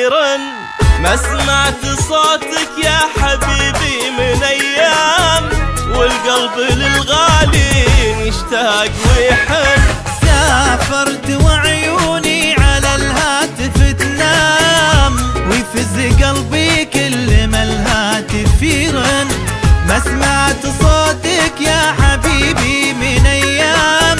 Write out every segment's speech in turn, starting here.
يرن. ما سمعت صوتك يا حبيبي من ايام، والقلب للغالي يشتاق ويحن. سافرت وعيوني على الهاتف تنام، ويفز قلبي كل ما الهاتف يرن. ما سمعت صوتك يا حبيبي من ايام،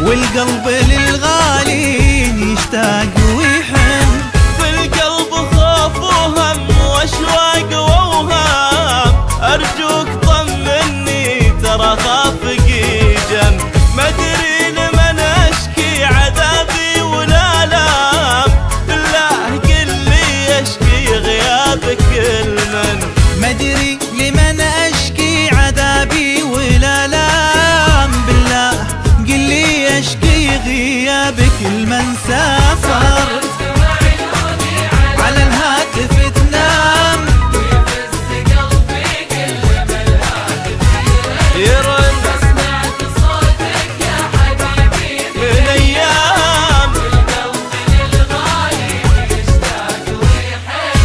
والقلب للغالي يشتاق ويحن. في القلب خوف وهم واشواق واوهام، ارجوك طمني ترى خافقي جن. ما ادري لمن اشكي عذابي ولا لام، بالله قل لي اشكي غيابك المن. ما ادري لمن اشكي عذابي ولا لام، بالله قل لي اشكي غيابك المن. سافر على الهاتف تنام، ويفز قلبي كل ما الهاتف يرن. ما سمعت صوتك يا حبيبي من ايام، والقلب للغالي يشتاق ويحن.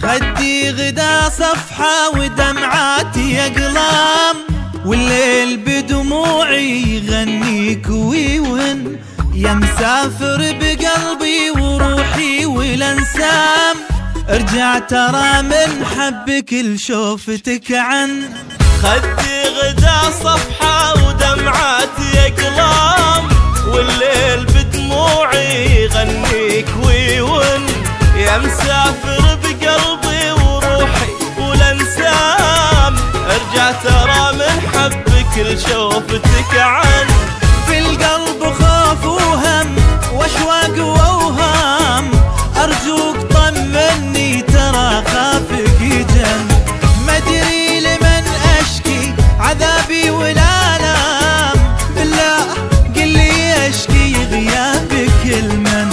خدي غدا صفحة ودمعاتي أقلام، والليل بدموعي يغنيك ويون. يا مسافر بقلبي وروحي والانسام، ارجع ترى من حبك لشوفتك عن. خدي غدا صفحة ودمعاتي أقلام، والليل بدموعي يغنيك ويون. يا مسافر بقلبي وروحي والانسام، ارجع ترى من حبك لشوفتك عن. في القلب خوف وهم واشواق واوهام، ارجوك طمني ترى خافك جن. ما ادري لمن اشكي عذابي ولا لام، بالله قل لي اشكي غيابك المن.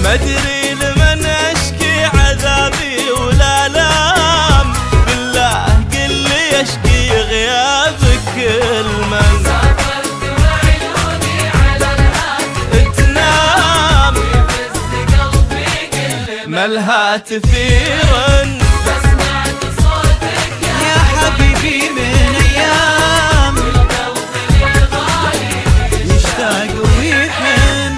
ما ادري لمن اشكي عذابي ولا لام، بالله قل لي اشكي غيابك المن. سافرت وعيوني على الهاتف تنام، ويفز قلبي كل ما الهاتف يرن. ما سمعت صوتك يا حبيبي من ايام، والقلب للغالي يشتاق ويحن.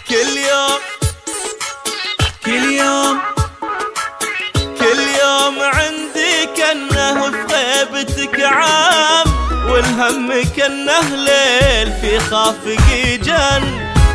كل يوم كل يوم كل يوم عندي كأنه في غيبتك عام، والهم كأنه ليل في خافقي جن.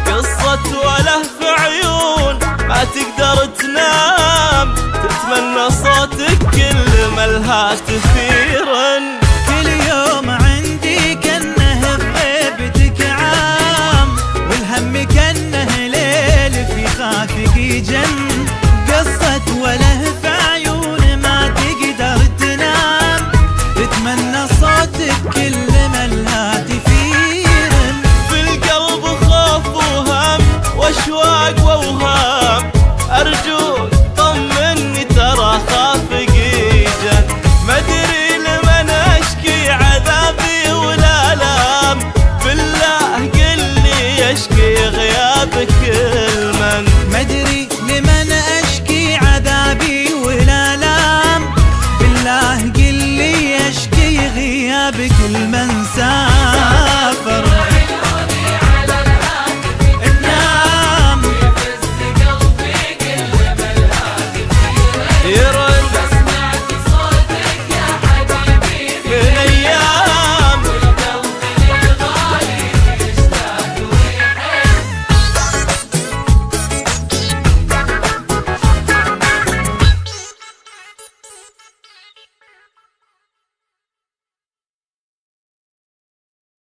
قصة وله في عيون ما تقدر تنام، تتمنى صوتك كل ما الهاتف يرن. كل يوم عندي كأنه بغيبتك عام، والهم كأنه ليل في خافقي جن. قصة وله في عيون ما تقدر تنام، تتمنى صوتك كل ما الهاتف يرن. في القلب خوف وهم واشواق واوهام، ارجوك طمني ترى خافقي جن. ما ادري لمن اشكي عذابي ولا لام، بالله قل لي اشكي غيابك المن. ما ادري لمن اشكي عذابي ولا لام، بالله قل لي اشكي غيابك المنسى.